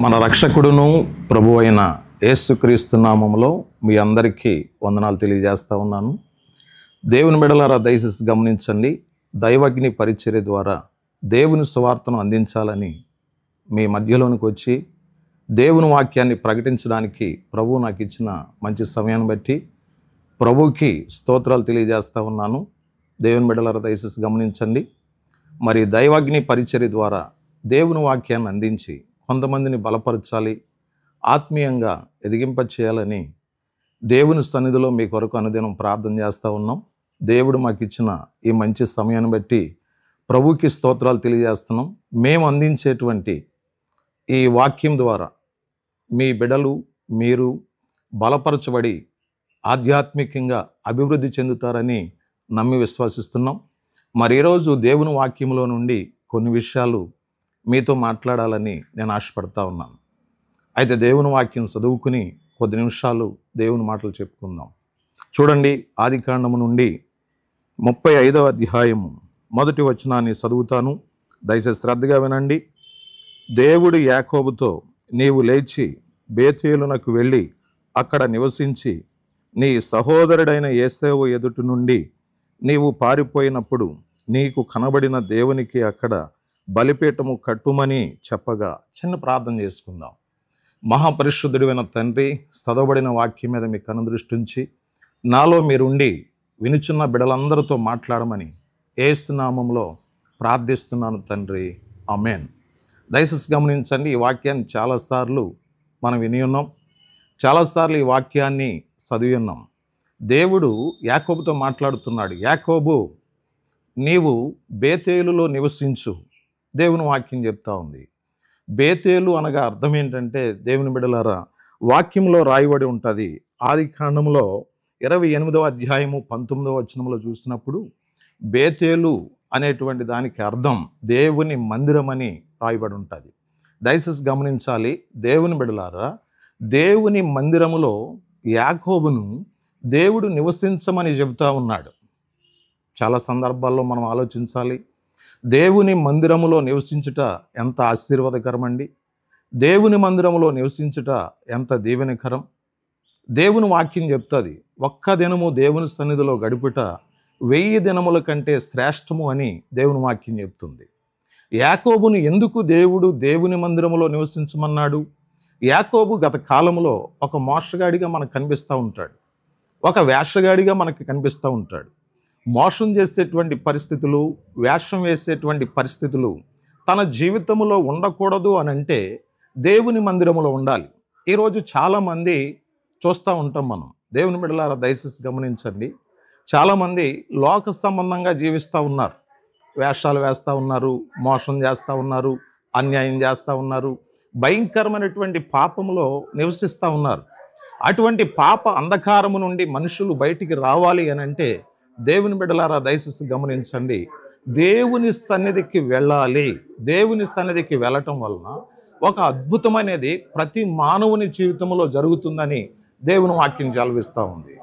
మన రక్షకుడును ప్రభు అయిన యేసుక్రీస్తు నామములో మీ అందరికీ వందనాలు తెలియజేస్తా ఉన్నాను. దేవుని బిడ్డలారా, దయచేసి గమనించండి. దైవజ్ఞ పరిచర్య ద్వారా దేవుని సువార్తను అందించాలని మీ మధ్యలోనికి వచ్చి దేవుని వాక్యాన్ని ప్రకటించడానికి ప్రభు నాకు ఇచ్చిన మంచి సమయాన్ని బట్టి ప్రభుకి స్తోత్రాలు తెలియజేస్తా ఉన్నాను. దేవుని బిడ్డలారా, దయచేసి గమనించండి. మరి దైవజ్ఞ పరిచర్య ద్వారా దేవుని వాక్యాన్ని అందించి కొంతమందిని బలపరచాలి, ఆత్మీయంగా ఎదిగింప చేయాలని దేవుని సన్నిధిలో మీ కొరకు అనుదినం ప్రార్థన చేస్తూ ఉన్నాం. దేవుడు మాకు ఇచ్చిన ఈ మంచి సమయాన్ని బట్టి ప్రభుకి స్తోత్రాలు తెలియజేస్తున్నాం. మేము అందించేటువంటి ఈ వాక్యం ద్వారా మీ బిడ్డలు మీరు బలపరచబడి ఆధ్యాత్మికంగా అభివృద్ధి చెందుతారని నమ్మి విశ్వసిస్తున్నాం. మరి ఈరోజు దేవుని వాక్యంలో నుండి కొన్ని విషయాలు మీతో మాట్లాడాలని నేను ఆశపడతా ఉన్నాను. అయితే దేవుని వాక్యం చదువుకుని కొద్ది నిమిషాలు దేవుని మాటలు చెప్పుకుందాం. చూడండి, ఆదికాండము నుండి 35వ అధ్యాయము మొదటి వచనాన్ని చదువుతాను. దయచేసి శ్రద్ధగా వినండి. దేవుడు యాకోబుతో, నీవు లేచి బేతేలునకు వెళ్ళి అక్కడ నివసించి నీ సహోదరుడైన ఏశావు ఎదుటి నుండి నీవు పారిపోయినప్పుడు నీకు కనబడిన దేవునికి అక్కడ బలిపీఠము కట్టుమని చెప్పగా. చిన్న ప్రార్థన చేసుకుందాం. మహాపరిశుద్ధుడైన తండ్రి, చదవబడిన వాక్యం మీద మీ కనుదృష్టి ఉంచి నాలో మీరుండి వినుచున్న బిడలందరితో మాట్లాడమని యేసు నామములో ప్రార్థిస్తున్నాను తండ్రి, ఆమేన్. దయచేసి గమనించండి, ఈ వాక్యాన్ని చాలాసార్లు మనం విని ఉన్నాం, చాలాసార్లు ఈ వాక్యాన్ని చదివి ఉన్నాం. దేవుడు యాకోబుతో మాట్లాడుతున్నాడు. యాకోబు, నీవు బేతేలులో నివసించు. దేవుని వాక్యం చెప్తా ఉంది. బేతేలు అనగా అర్థం ఏంటంటే, దేవుని బిడ్డలారా, వాక్యంలో రాయబడి ఉంటుంది. ఆదికాండంలో 28వ అధ్యాయము 19వ వచనంలో చూసినప్పుడు బేతేలు అనేటువంటి దానికి అర్థం దేవుని మందిరం అని రాయబడి ఉంటుంది. దయచేసి గమనించాలి దేవుని బిడ్డలారా, దేవుని మందిరములో యాకోబును దేవుడు నివసించమని చెబుతా ఉన్నాడు. చాలా సందర్భాల్లో మనం ఆలోచించాలి. దేవుని మందిరములో నివసించుట ఎంత ఆశీర్వాదకరమండి. దేవుని మందిరములో నివసించుట ఎంత దీవెనకరం. దేవుని వాక్యం చెప్తుంది, ఒక్క దినము దేవుని సన్నిధిలో గడుపుట 1000 దినముల కంటే శ్రేష్టము అని దేవుని వాక్యం చెప్తుంది. యాకోబును ఎందుకు దేవుడు దేవుని మందిరములో నివసించమన్నాడు? యాకోబు గత కాలంలో ఒక మోసగాడిగా మనకు కనిపిస్తూ ఉంటాడు, ఒక వేషగాడిగా మనకి కనిపిస్తూ ఉంటాడు. మోసం చేసేటువంటి పరిస్థితులు, వేషం వేసేటువంటి పరిస్థితులు తన జీవితంలో ఉండకూడదు అని అంటే దేవుని మందిరములో ఉండాలి. ఈరోజు చాలామంది చూస్తూ ఉంటాం మనం. దేవుని బిడ్డలారా, దయచేసి గమనించండి. చాలామంది లోక సంబంధంగా జీవిస్తూ ఉన్నారు, వేషాలు వేస్తూ ఉన్నారు, మోసం చేస్తూ ఉన్నారు, అన్యాయం చేస్తూ ఉన్నారు, భయంకరమైనటువంటి పాపములో నివసిస్తూ ఉన్నారు. అటువంటి పాప అంధకారము నుండి మనుషులు బయటికి రావాలి అని అంటే దేవుని బిడ్డలారా, దయచేసి గమనించండి, దేవుని సన్నిధికి వెళ్ళాలి. దేవుని సన్నిధికి వెళ్ళటం వలన ఒక అద్భుతమైనది ప్రతి మానవుని జీవితంలో జరుగుతుందని దేవుని వాక్యం చదివిస్తూ ఉంది.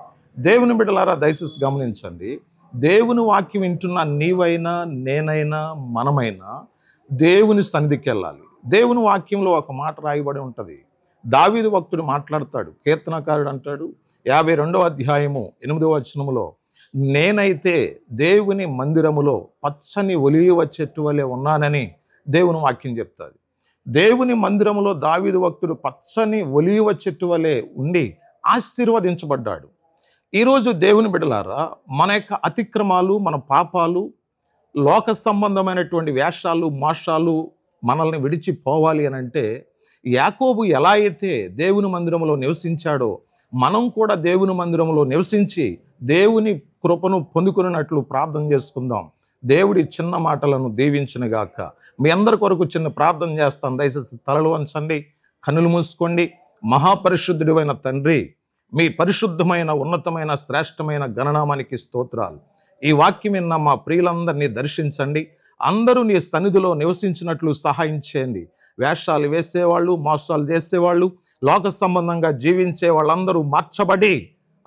దేవుని బిడ్డలారా, దయచేసి గమనించండి, దేవుని వాక్యం వింటున్న నీవైనా నేనైనా మనమైనా దేవుని సన్నిధికి వెళ్ళాలి. దేవుని వాక్యంలో ఒక మాట రాయబడి ఉంటుంది. దావీదు భక్తుడు మాట్లాడతాడు, కీర్తనకారుడు అంటాడు 52వ అధ్యాయము 8వ వచనములో, నేనైతే దేవుని మందిరములో పచ్చని ఒలీవ చెట్టు వలె ఉన్నానని దేవుని వాక్యం చెప్తుంది. దేవుని మందిరములో దావీదు భక్తుడు పచ్చని ఒలీవ చెట్టు వలె ఉండి ఆశీర్వదించబడ్డాడు. ఈరోజు దేవుని బిడ్డలారా, మన యొక్క అతిక్రమాలు, మన పాపాలు, లోక సంబంధమైనటువంటి వేషాలు, మోసాలు మనల్ని విడిచిపోవాలి అని అంటే యాకోబు ఎలా అయితే దేవుని మందిరంలో నివసించాడో మనం కూడా దేవుని మందిరంలో నివసించి దేవుని కృపను పొందుకున్నట్లు ప్రార్థన చేసుకుందాం. దేవుడి చిన్న మాటలను దీవించునుగాక. మీ అందరి కొరకు చిన్న ప్రార్థన చేస్తాను. దయచేసి తలలు వంచండి, కన్నులు మూసుకోండి. మహాపరిశుద్ధుడైన తండ్రి, మీ పరిశుద్ధమైన ఉన్నతమైన శ్రేష్టమైన గణనామానికి స్తోత్రాలు. ఈ వాక్యం విన్న మా ప్రియులందరినీ దర్శించండి. అందరూ నీ సన్నిధిలో నివసించినట్లు సహాయం చేయండి. వేషాలు వేసేవాళ్ళు, మోసాలు చేసేవాళ్ళు, లోక సంబంధంగా జీవించే వాళ్ళందరూ మార్చబడి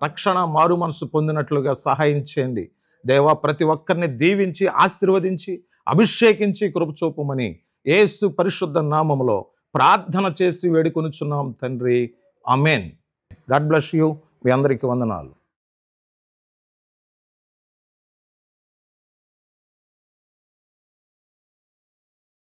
రక్షణ, మారు మనసు పొందినట్లుగా సహాయం చేయండి. దేవా, ప్రతి ఒక్కరిని దీవించి ఆశీర్వదించి అభిషేకించి కృప చూపమని యేసు పరిశుద్ధ నామములో ప్రార్థన చేసి వేడుకొనుచున్నాం తండ్రి. ఆమేన్. God bless you. మీ అందరికీ వందనాలు.